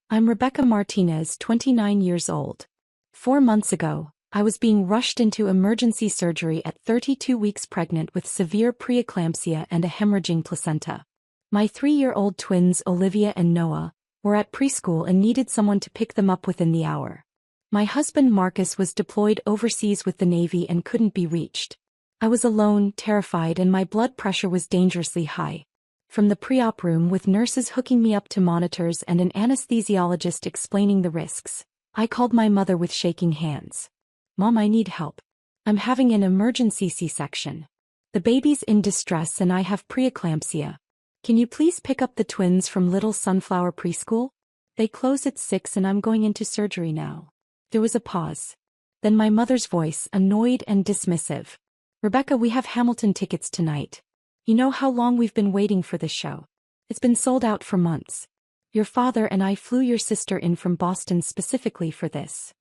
I'm Rebecca Martinez, 29 years old. 4 months ago, I was being rushed into emergency surgery at 32 weeks pregnant with severe preeclampsia and a hemorrhaging placenta. My 3-year-old twins Olivia and Noah were at preschool and needed someone to pick them up within the hour. My husband Marcus was deployed overseas with the Navy and couldn't be reached. I was alone, terrified, and my blood pressure was dangerously high. From the pre-op room with nurses hooking me up to monitors and an anesthesiologist explaining the risks, I called my mother with shaking hands. "Mom, I need help. I'm having an emergency C-section. The baby's in distress and I have preeclampsia. Can you please pick up the twins from Little Sunflower Preschool? They close at 6 and I'm going into surgery now." There was a pause. Then my mother's voice, annoyed and dismissive. "Rebecca, we have Hamilton tickets tonight. You know how long we've been waiting for this show. It's been sold out for months. Your father and I flew your sister in from Boston specifically for this."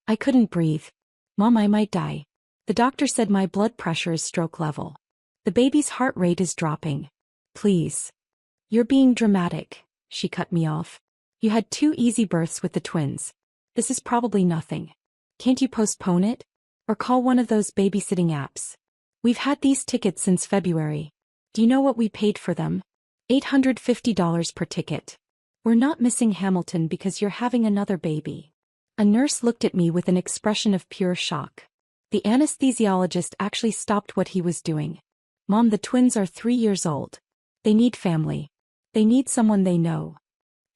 I couldn't breathe. "Mom, I might die. The doctor said my blood pressure is stroke level. The baby's heart rate is dropping. Please." "You're being dramatic," she cut me off. "You had 2 easy births with the twins. This is probably nothing. Can't you postpone it? Or call one of those babysitting apps? We've had these tickets since February. Do you know what we paid for them? $850 per ticket. We're not missing Hamilton because you're having another baby." A nurse looked at me with an expression of pure shock. The anesthesiologist actually stopped what he was doing. "Mom, the twins are 3 years old. They need family. They need someone they know."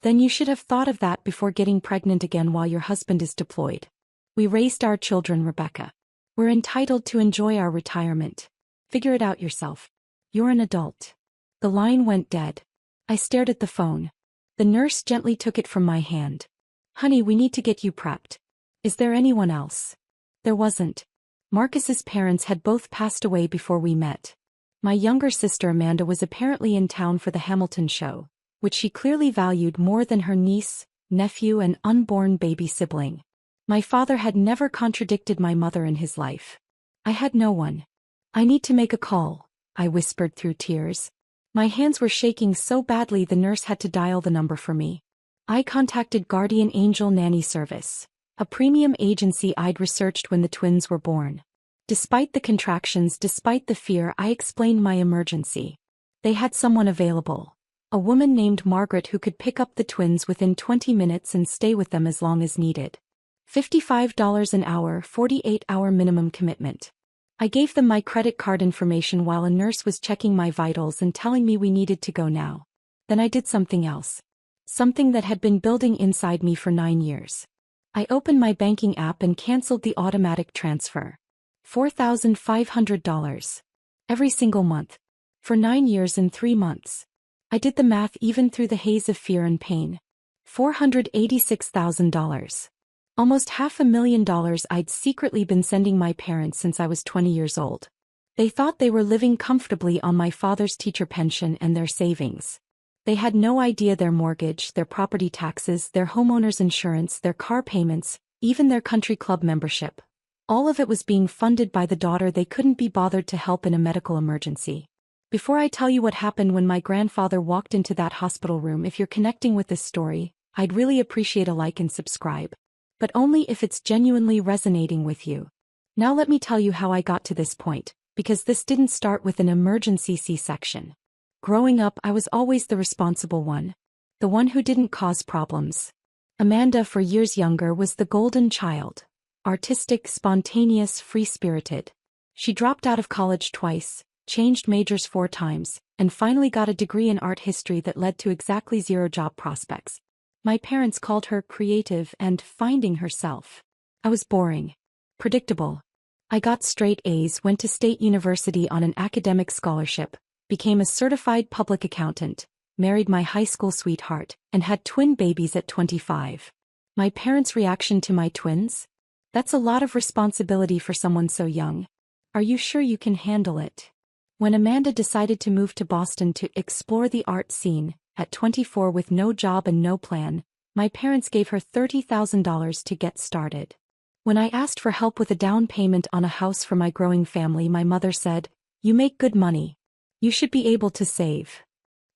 "Then you should have thought of that before getting pregnant again while your husband is deployed. We raised our children, Rebecca. We're entitled to enjoy our retirement. Figure it out yourself. You're an adult." The line went dead. I stared at the phone. The nurse gently took it from my hand. "Honey, we need to get you prepped. Is there anyone else?" There wasn't. Marcus's parents had both passed away before we met. My younger sister Amanda was apparently in town for the Hamilton show, which she clearly valued more than her niece, nephew, and unborn baby sibling. My father had never contradicted my mother in his life. I had no one. "I need to make a call," I whispered through tears. My hands were shaking so badly the nurse had to dial the number for me. I contacted Guardian Angel Nanny Service, a premium agency I'd researched when the twins were born. Despite the contractions, despite the fear, I explained my emergency. They had someone available. A woman named Margaret who could pick up the twins within 20 minutes and stay with them as long as needed. $55 an hour, 48-hour minimum commitment. I gave them my credit card information while a nurse was checking my vitals and telling me we needed to go now. Then I did something else. Something that had been building inside me for 9 years. I opened my banking app and canceled the automatic transfer. $4,500. Every single month. For 9 years and 3 months. I did the math even through the haze of fear and pain. $486,000. Almost $500,000 I'd secretly been sending my parents since I was 20 years old. They thought they were living comfortably on my father's teacher pension and their savings. They had no idea their mortgage, their property taxes, their homeowner's insurance, their car payments, even their country club membership. All of it was being funded by the daughter they couldn't be bothered to help in a medical emergency. Before I tell you what happened when my grandfather walked into that hospital room, if you're connecting with this story, I'd really appreciate a like and subscribe. But only if it's genuinely resonating with you. Now let me tell you how I got to this point, because this didn't start with an emergency C-section. Growing up, I was always the responsible one. The one who didn't cause problems. Amanda, for years younger, was the golden child. Artistic, spontaneous, free-spirited. She dropped out of college twice, changed majors 4 times, and finally got a degree in art history that led to exactly 0 job prospects. My parents called her creative and finding herself. I was boring. Predictable. I got straight A's, went to State University on an academic scholarship, became a certified public accountant, married my high school sweetheart, and had twin babies at 25. My parents' reaction to my twins? That's a lot of responsibility for someone so young. Are you sure you can handle it? When Amanda decided to move to Boston to explore the art scene, at 24 with no job and no plan, my parents gave her $30,000 to get started. When I asked for help with a down payment on a house for my growing family, my mother said, "You make good money. You should be able to save."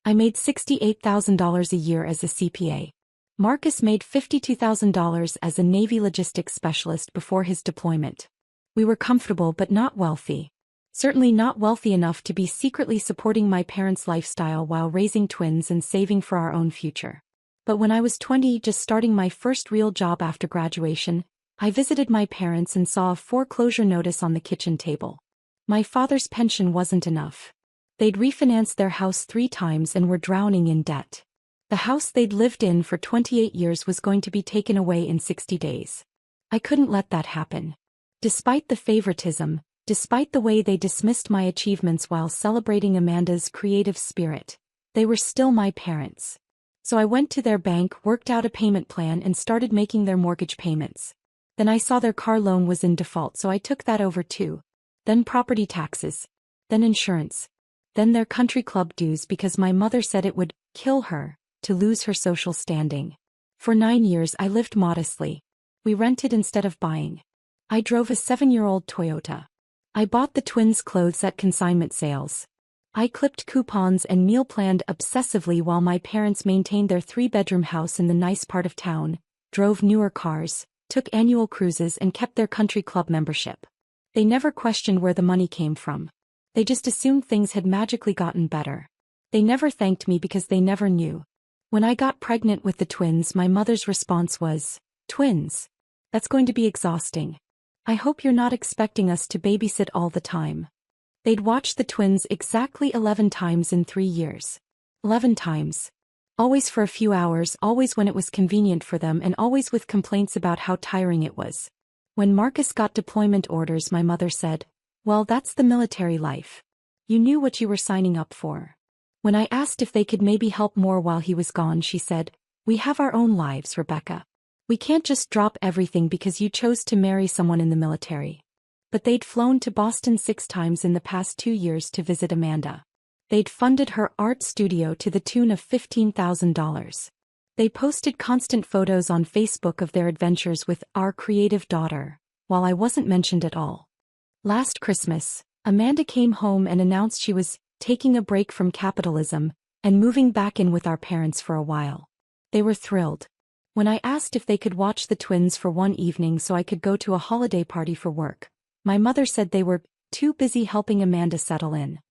I made $68,000 a year as a CPA. Marcus made $52,000 as a Navy logistics specialist before his deployment. We were comfortable but not wealthy. Certainly not wealthy enough to be secretly supporting my parents' lifestyle while raising twins and saving for our own future. But when I was 20, just starting my first real job after graduation, I visited my parents and saw a foreclosure notice on the kitchen table. My father's pension wasn't enough. They'd refinanced their house 3 times and were drowning in debt. The house they'd lived in for 28 years was going to be taken away in 60 days. I couldn't let that happen. Despite the favoritism, despite the way they dismissed my achievements while celebrating Amanda's creative spirit, they were still my parents. So I went to their bank, worked out a payment plan, and started making their mortgage payments. Then I saw their car loan was in default, so I took that over too. Then property taxes. Then insurance. Then their country club dues, because my mother said it would kill her to lose her social standing. For 9 years I lived modestly. We rented instead of buying. I drove a 7-year-old Toyota. I bought the twins' clothes at consignment sales. I clipped coupons and meal planned obsessively while my parents maintained their 3-bedroom house in the nice part of town, drove newer cars, took annual cruises, and kept their country club membership. They never questioned where the money came from. They just assumed things had magically gotten better. They never thanked me because they never knew. When I got pregnant with the twins, my mother's response was, "Twins? That's going to be exhausting. I hope you're not expecting us to babysit all the time." They'd watched the twins exactly 11 times in 3 years. 11 times. Always for a few hours, always when it was convenient for them, and always with complaints about how tiring it was. When Marcus got deployment orders, my mother said, "Well, that's the military life. You knew what you were signing up for." When I asked if they could maybe help more while he was gone, she said, "We have our own lives, Rebecca. We can't just drop everything because you chose to marry someone in the military." But they'd flown to Boston 6 times in the past 2 years to visit Amanda. They'd funded her art studio to the tune of $15,000. They posted constant photos on Facebook of their adventures with our creative daughter, while I wasn't mentioned at all. Last Christmas, Amanda came home and announced she was taking a break from capitalism and moving back in with our parents for a while. They were thrilled. When I asked if they could watch the twins for one evening so I could go to a holiday party for work, my mother said they were too busy helping Amanda settle in.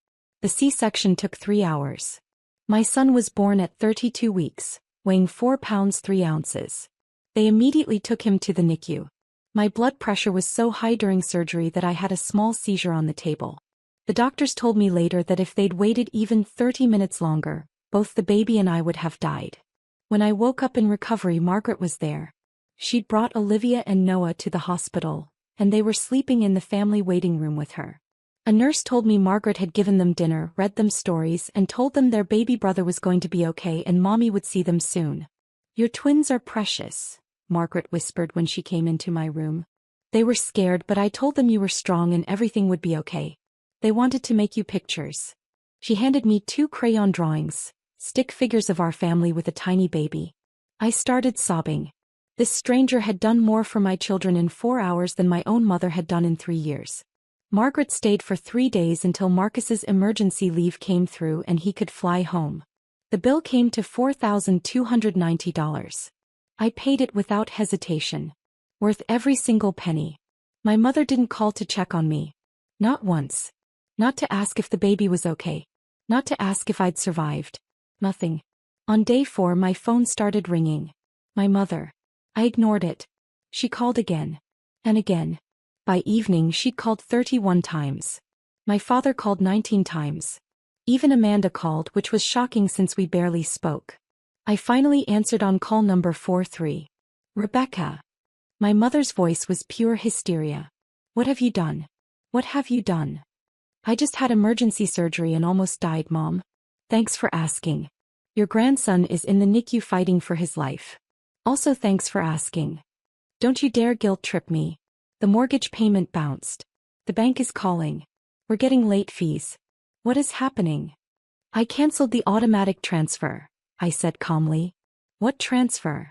The C-section took 3 hours. My son was born at 32 weeks, weighing 4 pounds 3 ounces. They immediately took him to the NICU. My blood pressure was so high during surgery that I had a small seizure on the table. The doctors told me later that if they'd waited even 30 minutes longer, both the baby and I would have died. When I woke up in recovery, Margaret was there. She'd brought Olivia and Noah to the hospital, and they were sleeping in the family waiting room with her. A nurse told me Margaret had given them dinner, read them stories, and told them their baby brother was going to be okay and Mommy would see them soon. "Your twins are precious," Margaret whispered when she came into my room. "They were scared, but I told them you were strong and everything would be okay. They wanted to make you pictures." She handed me 2 crayon drawings, stick figures of our family with a tiny baby. I started sobbing. This stranger had done more for my children in 4 hours than my own mother had done in 3 years. Margaret stayed for 3 days until Marcus's emergency leave came through and he could fly home. The bill came to $4,290. I paid it without hesitation. Worth every single penny. My mother didn't call to check on me. Not once. Not to ask if the baby was okay. Not to ask if I'd survived. Nothing. On day 4, my phone started ringing. My mother. I ignored it. She called again. And again. By evening, she'd called 31 times. My father called 19 times. Even Amanda called, which was shocking since we barely spoke. I finally answered on call number 43. "Rebecca." My mother's voice was pure hysteria. "What have you done? What have you done?" "I just had emergency surgery and almost died, Mom. Thanks for asking. Your grandson is in the NICU fighting for his life. Also thanks for asking. Don't you dare guilt trip me. The mortgage payment bounced. The bank is calling. We're getting late fees. What is happening?" "I canceled the automatic transfer," I said calmly. "What transfer?"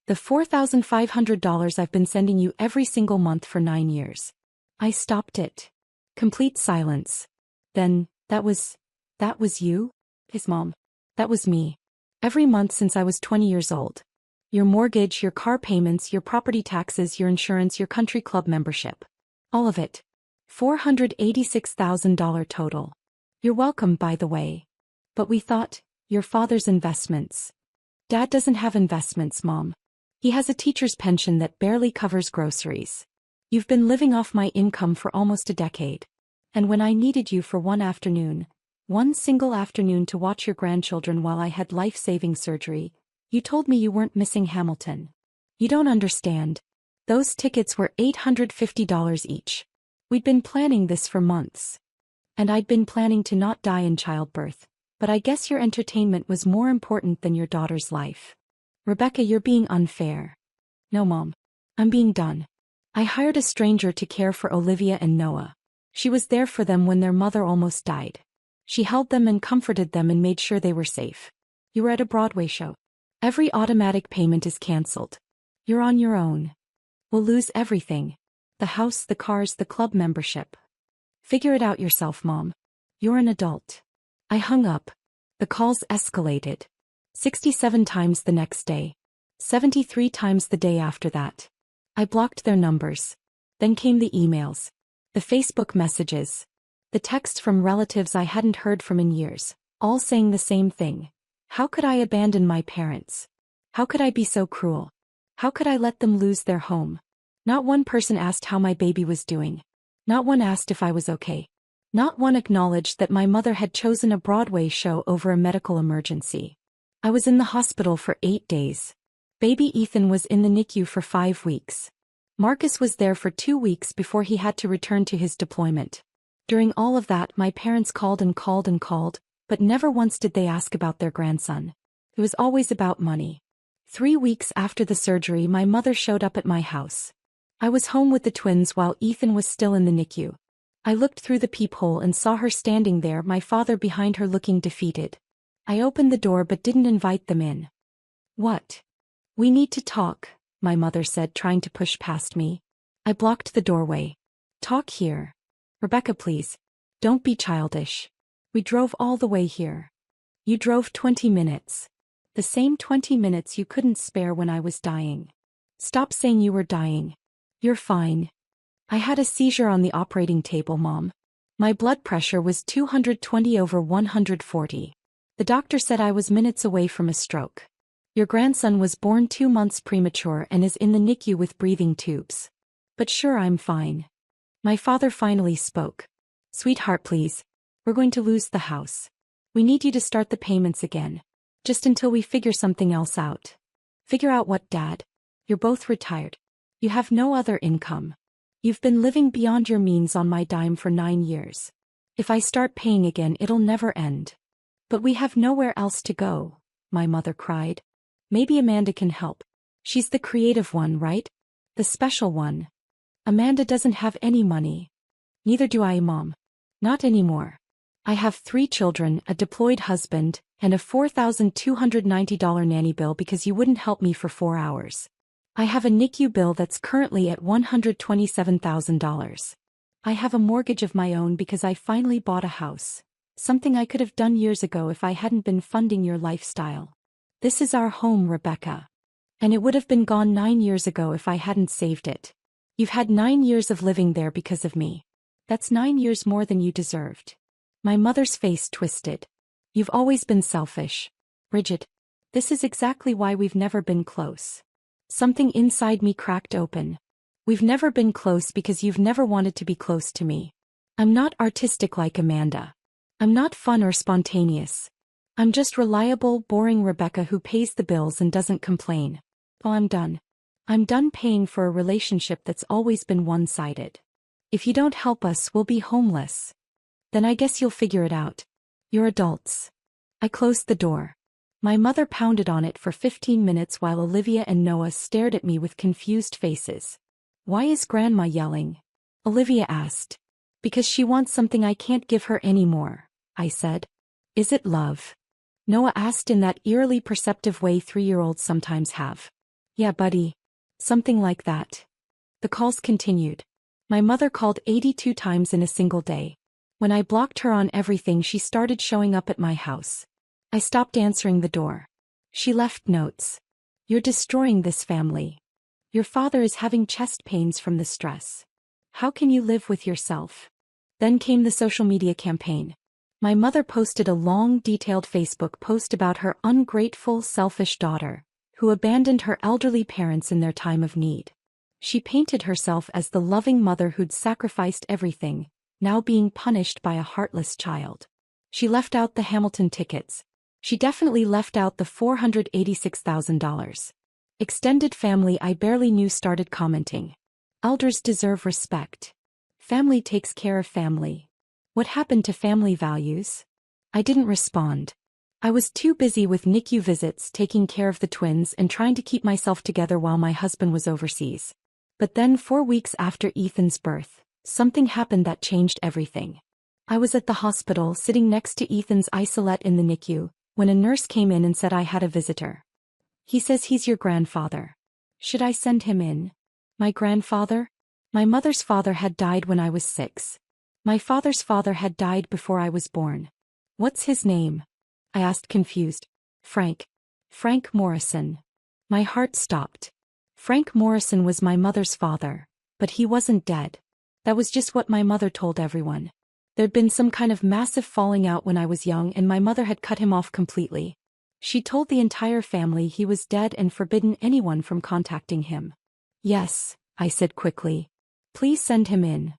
"The $4,500 I've been sending you every single month for 9 years. I stopped it." Complete silence. Then, that was you? His mom. That was me. Every month since I was 20 years old. Your mortgage, your car payments, your property taxes, your insurance, your country club membership. All of it. $486,000 total. You're welcome, by the way. But we thought, your father's investments. Dad doesn't have investments, Mom. He has a teacher's pension that barely covers groceries. You've been living off my income for almost a decade. And when I needed you for one single afternoon to watch your grandchildren while I had life-saving surgery, you told me you weren't missing Hamilton. You don't understand. Those tickets were $850 each. We'd been planning this for months. And I'd been planning to not die in childbirth, but I guess your entertainment was more important than your daughter's life. Rebecca, you're being unfair. No, Mom. I'm being done. I hired a stranger to care for Olivia and Noah. She was there for them when their mother almost died. She held them and comforted them and made sure they were safe. You were at a Broadway show. Every automatic payment is canceled. You're on your own. We'll lose everything. The house, the cars, the club membership. Figure it out yourself, Mom. You're an adult. I hung up. The calls escalated. 67 times the next day. 73 times the day after that. I blocked their numbers. Then came the emails. The Facebook messages. The texts from relatives I hadn't heard from in years, all saying the same thing. How could I abandon my parents? How could I be so cruel? How could I let them lose their home? Not one person asked how my baby was doing. Not one asked if I was okay. Not one acknowledged that my mother had chosen a Broadway show over a medical emergency. I was in the hospital for 8 days. Baby Ethan was in the NICU for 5 weeks. Marcus was there for 2 weeks before he had to return to his deployment. During all of that, my parents called and called and called, but never once did they ask about their grandson. It was always about money. 3 weeks after the surgery, my mother showed up at my house. I was home with the twins while Ethan was still in the NICU. I looked through the peephole and saw her standing there, my father behind her looking defeated. I opened the door but didn't invite them in. What? We need to talk, my mother said, trying to push past me. I blocked the doorway. Talk here. Rebecca, please. Don't be childish. We drove all the way here. You drove 20 minutes. The same 20 minutes you couldn't spare when I was dying. Stop saying you were dying. You're fine. I had a seizure on the operating table, Mom. My blood pressure was 220/140. The doctor said I was minutes away from a stroke. Your grandson was born 2 months premature and is in the NICU with breathing tubes. But sure, I'm fine. My father finally spoke. Sweetheart, please. We're going to lose the house. We need you to start the payments again. Just until we figure something else out. Figure out what, Dad? You're both retired. You have no other income. You've been living beyond your means on my dime for 9 years. If I start paying again, it'll never end. But we have nowhere else to go, my mother cried. Maybe Amanda can help. She's the creative one, right? The special one. Amanda doesn't have any money. Neither do I, Mom. Not anymore. I have 3 children, a deployed husband, and a $4,290 nanny bill because you wouldn't help me for 4 hours. I have a NICU bill that's currently at $127,000. I have a mortgage of my own because I finally bought a house. Something I could have done years ago if I hadn't been funding your lifestyle. This is our home, Rebecca. And it would have been gone 9 years ago if I hadn't saved it. You've had 9 years of living there because of me. That's 9 years more than you deserved. My mother's face twisted. You've always been selfish. Rigid. This is exactly why we've never been close. Something inside me cracked open. We've never been close because you've never wanted to be close to me. I'm not artistic like Amanda. I'm not fun or spontaneous. I'm just reliable, boring Rebecca who pays the bills and doesn't complain. Well, I'm done. I'm done paying for a relationship that's always been one-sided. If you don't help us, we'll be homeless. Then I guess you'll figure it out. You're adults. I closed the door. My mother pounded on it for 15 minutes while Olivia and Noah stared at me with confused faces. Why is Grandma yelling? Olivia asked. Because she wants something I can't give her anymore, I said. Is it love? Noah asked in that eerily perceptive way 3-year-olds sometimes have. Yeah, buddy. Something like that. The calls continued. My mother called 82 times in a single day. When I blocked her on everything, she started showing up at my house. I stopped answering the door. She left notes. You're destroying this family. Your father is having chest pains from the stress. How can you live with yourself? Then came the social media campaign. My mother posted a long, detailed Facebook post about her ungrateful, selfish daughter, who abandoned her elderly parents in their time of need. She painted herself as the loving mother who'd sacrificed everything, now being punished by a heartless child. She left out the Hamilton tickets. She definitely left out the $486,000. Extended family I barely knew started commenting. Elders deserve respect. Family takes care of family. What happened to family values? I didn't respond. I was too busy with NICU visits, taking care of the twins and trying to keep myself together while my husband was overseas. But then 4 weeks after Ethan's birth, something happened that changed everything. I was at the hospital sitting next to Ethan's isolette in the NICU, when a nurse came in and said I had a visitor. He says he's your grandfather. Should I send him in? My grandfather? My mother's father had died when I was 6. My father's father had died before I was born. What's his name? I asked confused. Frank. Frank Morrison. My heart stopped. Frank Morrison was my mother's father, but he wasn't dead. That was just what my mother told everyone. There'd been some kind of massive falling out when I was young and my mother had cut him off completely. She told the entire family he was dead and forbidden anyone from contacting him. Yes, I said quickly. Please send him in.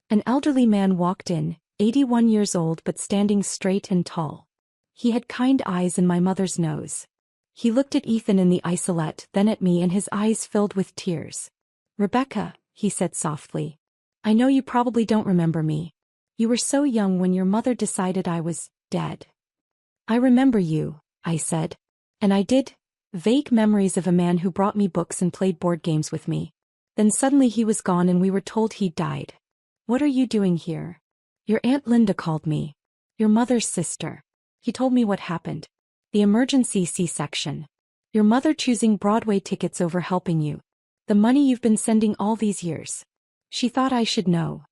An elderly man walked in, 81 years old but standing straight and tall. He had kind eyes and my mother's nose. He looked at Ethan in the isolette, then at me, and his eyes filled with tears. Rebecca, he said softly. I know you probably don't remember me. You were so young when your mother decided I was dead. I remember you, I said. And I did. Vague memories of a man who brought me books and played board games with me. Then suddenly he was gone and we were told he'd died. What are you doing here? Your Aunt Linda called me. Your mother's sister. He told me what happened. The emergency C-section. Your mother choosing Broadway tickets over helping you. The money you've been sending all these years. She thought I should know.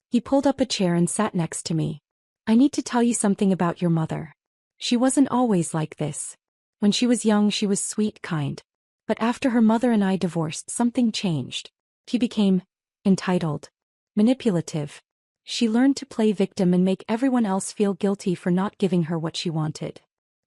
He pulled up a chair and sat next to me. I need to tell you something about your mother. She wasn't always like this. When she was young she was sweet, kind. But after her mother and I divorced, something changed. She became entitled. Manipulative. She learned to play victim and make everyone else feel guilty for not giving her what she wanted.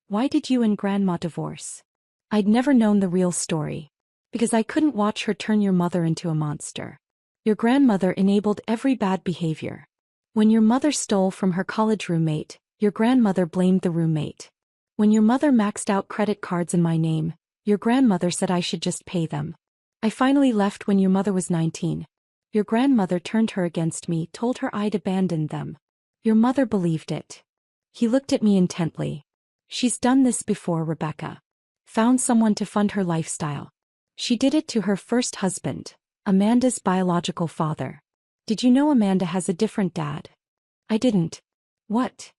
Why did you and Grandma divorce? I'd never known the real story. Because I couldn't watch her turn your mother into a monster. Your grandmother enabled every bad behavior. When your mother stole from her college roommate, your grandmother blamed the roommate. When your mother maxed out credit cards in my name, your grandmother said I should just pay them. I finally left when your mother was 19. Your grandmother turned her against me, told her I'd abandoned them. Your mother believed it. He looked at me intently. She's done this before, Rebecca. Found someone to fund her lifestyle. She did it to her first husband, Amanda's biological father. Did you know Amanda has a different dad? I didn't. What?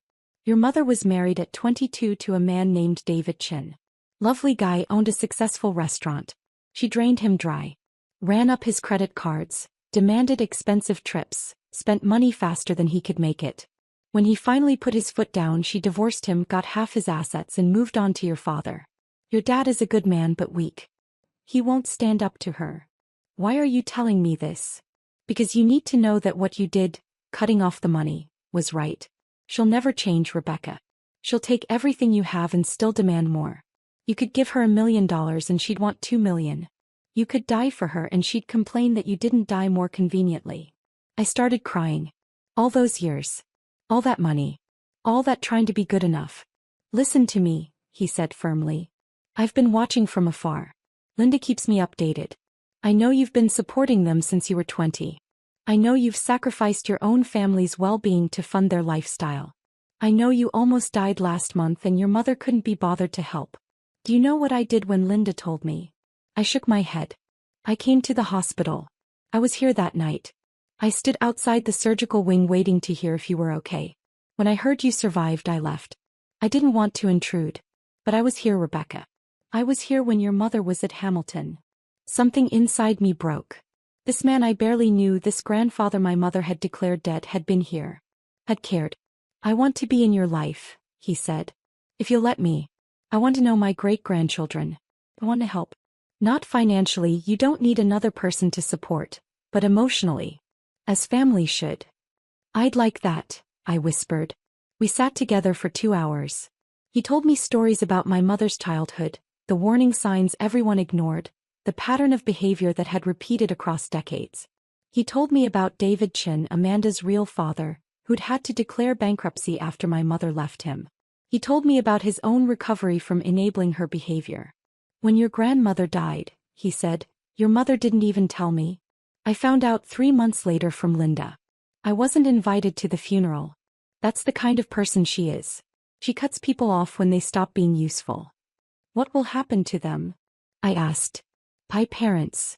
Your mother was married at 22 to a man named David Chin. Lovely guy, owned a successful restaurant. She drained him dry. Ran up his credit cards. Demanded expensive trips, spent money faster than he could make it. When he finally put his foot down, she divorced him, got half his assets and moved on to your father. Your dad is a good man but weak. He won't stand up to her. Why are you telling me this? Because you need to know that what you did, cutting off the money, was right. She'll never change, Rebecca. She'll take everything you have and still demand more. You could give her $1 million and she'd want $2 million. You could die for her and she'd complain that you didn't die more conveniently. I started crying. All those years. All that money. All that trying to be good enough. Listen to me, he said firmly. I've been watching from afar. Linda keeps me updated. I know you've been supporting them since you were 20. I know you've sacrificed your own family's well-being to fund their lifestyle. I know you almost died last month and your mother couldn't be bothered to help. Do you know what I did when Linda told me? I shook my head. I came to the hospital. I was here that night. I stood outside the surgical wing waiting to hear if you were okay. When I heard you survived, I left. I didn't want to intrude. But I was here, Rebecca. I was here when your mother was at Hamilton. Something inside me broke. This man I barely knew, this grandfather my mother had declared dead, had been here. Had cared. I want to be in your life, he said. If you'll let me. I want to know my great-grandchildren. I want to help. Not financially, you don't need another person to support, but emotionally. As family should. I'd like that, I whispered. We sat together for 2 hours. He told me stories about my mother's childhood, the warning signs everyone ignored, the pattern of behavior that had repeated across decades. He told me about David Chin, Amanda's real father, who'd had to declare bankruptcy after my mother left him. He told me about his own recovery from enabling her behavior. When your grandmother died, he said, your mother didn't even tell me. I found out 3 months later from Linda. I wasn't invited to the funeral. That's the kind of person she is. She cuts people off when they stop being useful. What will happen to them? I asked. My parents.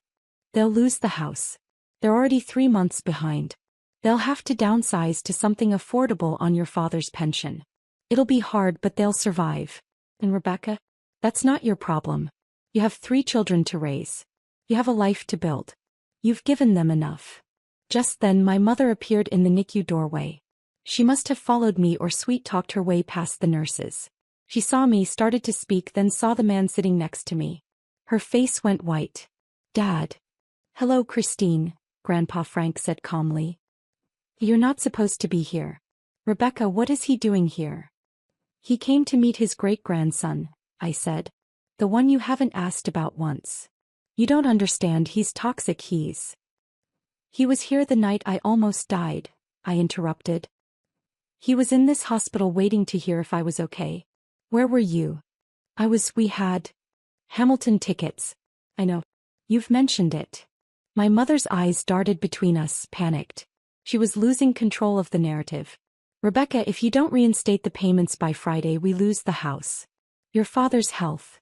They'll lose the house. They're already 3 months behind. They'll have to downsize to something affordable on your father's pension. It'll be hard, but they'll survive. And Rebecca? That's not your problem. You have 3 children to raise. You have a life to build. You've given them enough. Just then my mother appeared in the NICU doorway. She must have followed me or sweet-talked her way past the nurses. She saw me, started to speak, then saw the man sitting next to me. Her face went white. Dad. Hello, Christine, Grandpa Frank said calmly. You're not supposed to be here. Rebecca, what is he doing here? He came to meet his great-grandson, I said. The one you haven't asked about once. You don't understand, he's toxic, He was here the night I almost died, I interrupted. He was in this hospital waiting to hear if I was okay. Where were you? We had Hamilton tickets. I know. You've mentioned it. My mother's eyes darted between us, panicked. She was losing control of the narrative. Rebecca, if you don't reinstate the payments by Friday, we lose the house. Your father's health.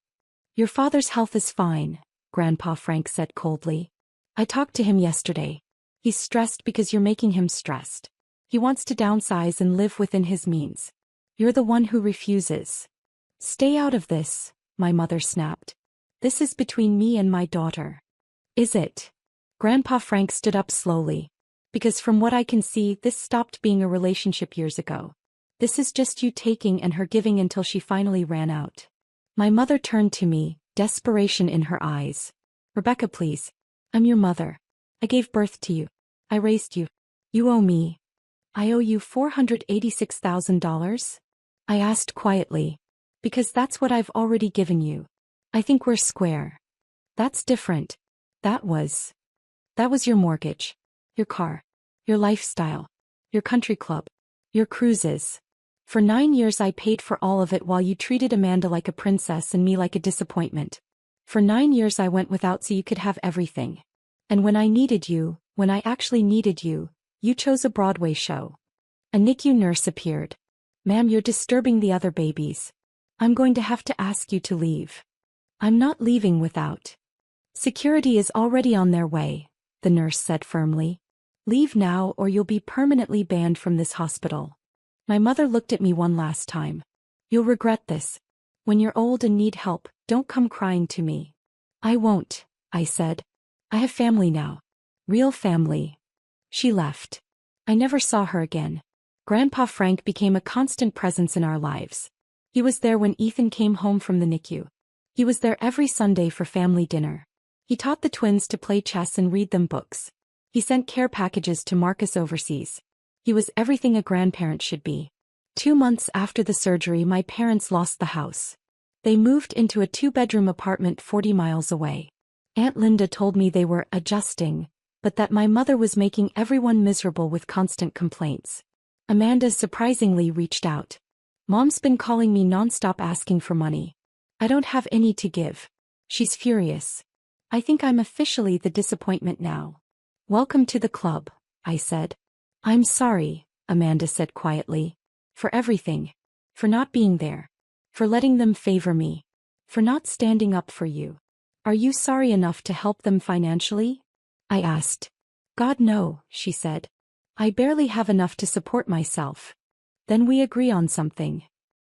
Your father's health is fine, Grandpa Frank said coldly. I talked to him yesterday. He's stressed because you're making him stressed. He wants to downsize and live within his means. You're the one who refuses. Stay out of this, my mother snapped. This is between me and my daughter. Is it? Grandpa Frank stood up slowly. Because from what I can see, this stopped being a relationship years ago. This is just you taking and her giving until she finally ran out. My mother turned to me, desperation in her eyes. Rebecca, please. I'm your mother. I gave birth to you. I raised you. You owe me. I owe you $486,000? I asked quietly. Because that's what I've already given you. I think we're square. That's different. That was your mortgage. Your car. Your lifestyle. Your country club. Your cruises. For 9 years I paid for all of it while you treated Amanda like a princess and me like a disappointment. For 9 years I went without so you could have everything. And when I needed you, when I actually needed you, you chose a Broadway show. A NICU nurse appeared. Ma'am, you're disturbing the other babies. I'm going to have to ask you to leave. I'm not leaving without. Security is already on their way, the nurse said firmly. Leave now or you'll be permanently banned from this hospital. My mother looked at me one last time. You'll regret this. When you're old and need help, don't come crying to me. I won't, I said. I have family now. Real family. She left. I never saw her again. Grandpa Frank became a constant presence in our lives. He was there when Ethan came home from the NICU. He was there every Sunday for family dinner. He taught the twins to play chess and read them books. He sent care packages to Marcus overseas. He was everything a grandparent should be. 2 months after the surgery, my parents lost the house. They moved into a 2-bedroom apartment 40 miles away. Aunt Linda told me they were adjusting, but that my mother was making everyone miserable with constant complaints. Amanda surprisingly reached out. Mom's been calling me nonstop asking for money. I don't have any to give. She's furious. I think I'm officially the disappointment now. Welcome to the club, I said. I'm sorry, Amanda said quietly. For everything. For not being there. For letting them favor me. For not standing up for you. Are you sorry enough to help them financially? I asked. God, no, she said. I barely have enough to support myself. Then we agree on something.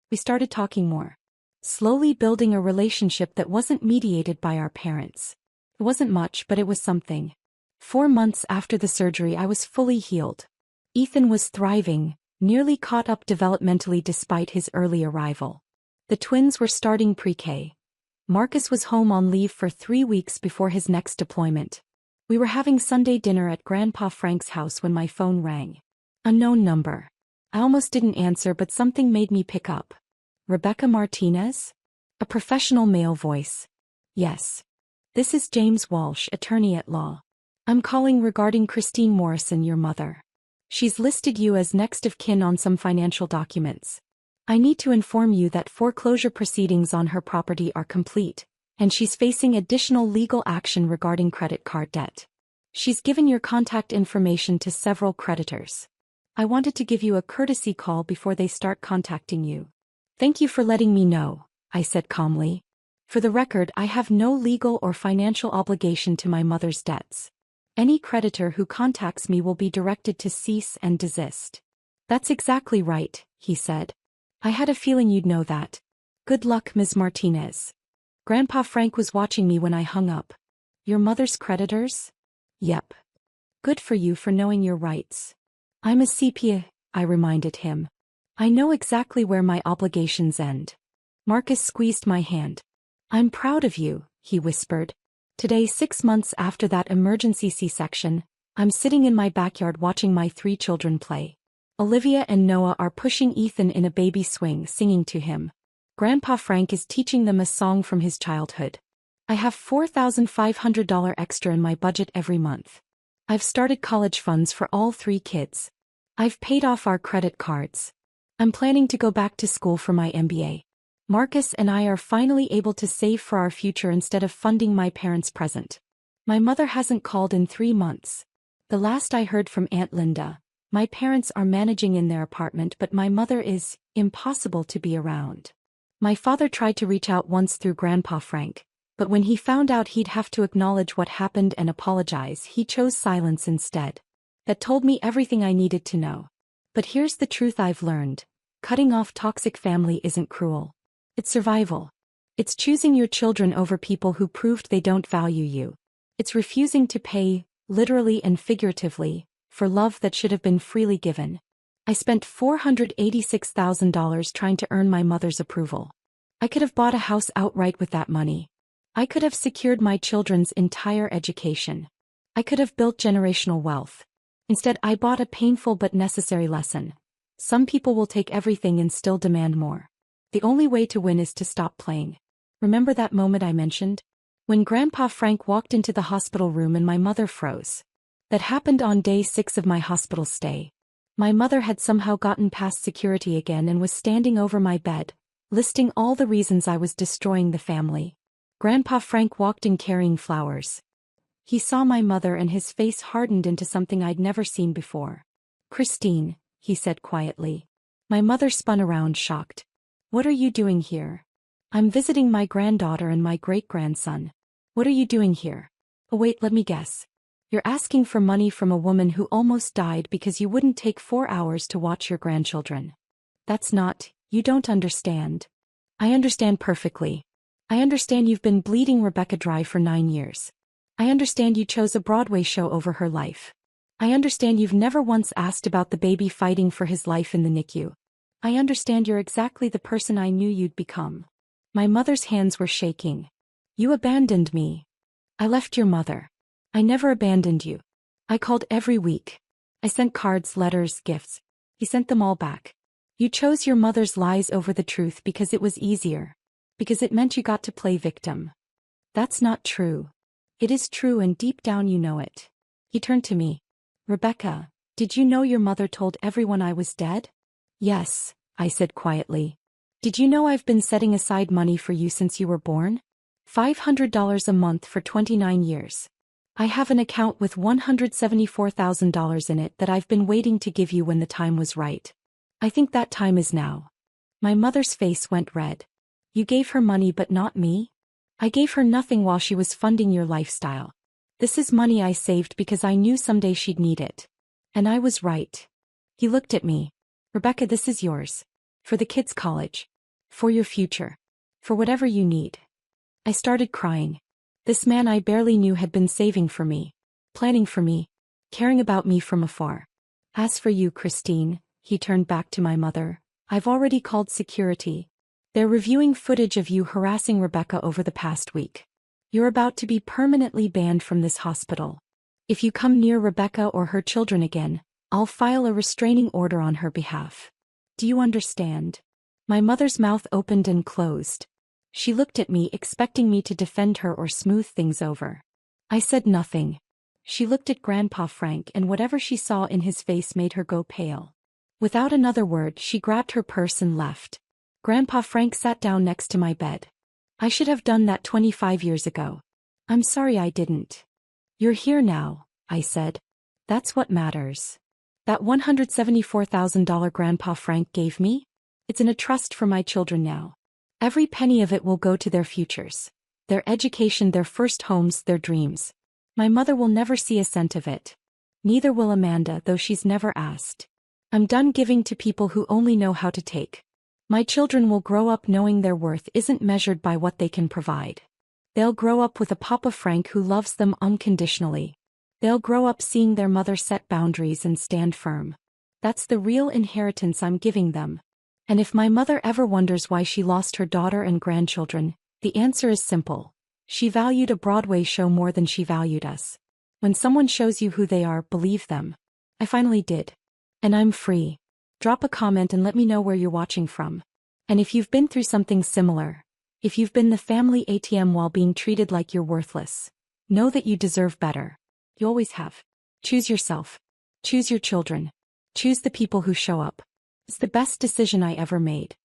We started talking more. Slowly building a relationship that wasn't mediated by our parents. It wasn't much, but it was something. 4 months after the surgery, I was fully healed. Ethan was thriving, nearly caught up developmentally despite his early arrival. The twins were starting pre-K. Marcus was home on leave for 3 weeks before his next deployment. We were having Sunday dinner at Grandpa Frank's house when my phone rang. Unknown number. I almost didn't answer, but something made me pick up. Rebecca Martinez? A professional male voice. Yes. This is James Walsh, attorney at law. I'm calling regarding Christine Morrison, your mother. She's listed you as next of kin on some financial documents. I need to inform you that foreclosure proceedings on her property are complete, and she's facing additional legal action regarding credit card debt. She's given your contact information to several creditors. I wanted to give you a courtesy call before they start contacting you. Thank you for letting me know, I said calmly. For the record, I have no legal or financial obligation to my mother's debts. Any creditor who contacts me will be directed to cease and desist. That's exactly right, he said. I had a feeling you'd know that. Good luck, Ms. Martinez. Grandpa Frank was watching me when I hung up. Your mother's creditors? Yep. Good for you for knowing your rights. I'm a CPA, I reminded him. I know exactly where my obligations end. Marcus squeezed my hand. I'm proud of you, he whispered. Today, 6 months after that emergency C-section, I'm sitting in my backyard watching my 3 children play. Olivia and Noah are pushing Ethan in a baby swing, singing to him. Grandpa Frank is teaching them a song from his childhood. I have $4,500 extra in my budget every month. I've started college funds for all 3 kids. I've paid off our credit cards. I'm planning to go back to school for my MBA. Marcus and I are finally able to save for our future instead of funding my parents' present. My mother hasn't called in 3 months. The last I heard from Aunt Linda, my parents are managing in their apartment, but my mother is impossible to be around. My father tried to reach out once through Grandpa Frank, but when he found out he'd have to acknowledge what happened and apologize, he chose silence instead. That told me everything I needed to know. But here's the truth I've learned. Cutting off toxic family isn't cruel. It's survival. It's choosing your children over people who proved they don't value you. It's refusing to pay, literally and figuratively, for love that should have been freely given. I spent $486,000 trying to earn my mother's approval. I could have bought a house outright with that money. I could have secured my children's entire education. I could have built generational wealth. Instead, I bought a painful but necessary lesson. Some people will take everything and still demand more. The only way to win is to stop playing. Remember that moment I mentioned? When Grandpa Frank walked into the hospital room and my mother froze. That happened on day 6 of my hospital stay. My mother had somehow gotten past security again and was standing over my bed, listing all the reasons I was destroying the family. Grandpa Frank walked in carrying flowers. He saw my mother and his face hardened into something I'd never seen before. Christine, he said quietly. My mother spun around, shocked. What are you doing here? I'm visiting my granddaughter and my great-grandson. What are you doing here? Oh wait, let me guess. You're asking for money from a woman who almost died because you wouldn't take 4 hours to watch your grandchildren. That's not, you don't understand. I understand perfectly. I understand you've been bleeding Rebecca dry for 9 years. I understand you chose a Broadway show over her life. I understand you've never once asked about the baby fighting for his life in the NICU. I understand you're exactly the person I knew you'd become. My mother's hands were shaking. You abandoned me. I left your mother. I never abandoned you. I called every week. I sent cards, letters, gifts. He sent them all back. You chose your mother's lies over the truth because it was easier. Because it meant you got to play victim. That's not true. It is true, and deep down you know it. He turned to me. Rebecca, did you know your mother told everyone I was dead? Yes, I said quietly. Did you know I've been setting aside money for you since you were born? $500 a month for 29 years. I have an account with $174,000 in it that I've been waiting to give you when the time was right. I think that time is now. My mother's face went red. You gave her money but not me? I gave her nothing while she was funding your lifestyle. This is money I saved because I knew someday she'd need it. And I was right. He looked at me. Rebecca, this is yours. For the kids' college. For your future. For whatever you need. I started crying. This man I barely knew had been saving for me. Planning for me. Caring about me from afar. As for you, Christine, he turned back to my mother. I've already called security. They're reviewing footage of you harassing Rebecca over the past week. You're about to be permanently banned from this hospital. If you come near Rebecca or her children again, I'll file a restraining order on her behalf. Do you understand?" My mother's mouth opened and closed. She looked at me, expecting me to defend her or smooth things over. I said nothing. She looked at Grandpa Frank, and whatever she saw in his face made her go pale. Without another word, she grabbed her purse and left. Grandpa Frank sat down next to my bed. "I should have done that 25 years ago. I'm sorry I didn't." "You're here now," I said. "That's what matters." "That $174,000 Grandpa Frank gave me? It's in a trust for my children now. Every penny of it will go to their futures. Their education, their first homes, their dreams. My mother will never see a cent of it. Neither will Amanda, though she's never asked. I'm done giving to people who only know how to take. My children will grow up knowing their worth isn't measured by what they can provide. They'll grow up with a Papa Frank who loves them unconditionally. They'll grow up seeing their mother set boundaries and stand firm. That's the real inheritance I'm giving them. And if my mother ever wonders why she lost her daughter and grandchildren, the answer is simple. She valued a Broadway show more than she valued us. When someone shows you who they are, believe them. I finally did. And I'm free. Drop a comment and let me know where you're watching from. And if you've been through something similar, if you've been the family ATM while being treated like you're worthless, know that you deserve better. You always have. Choose yourself. Choose your children. Choose the people who show up. It's the best decision I ever made.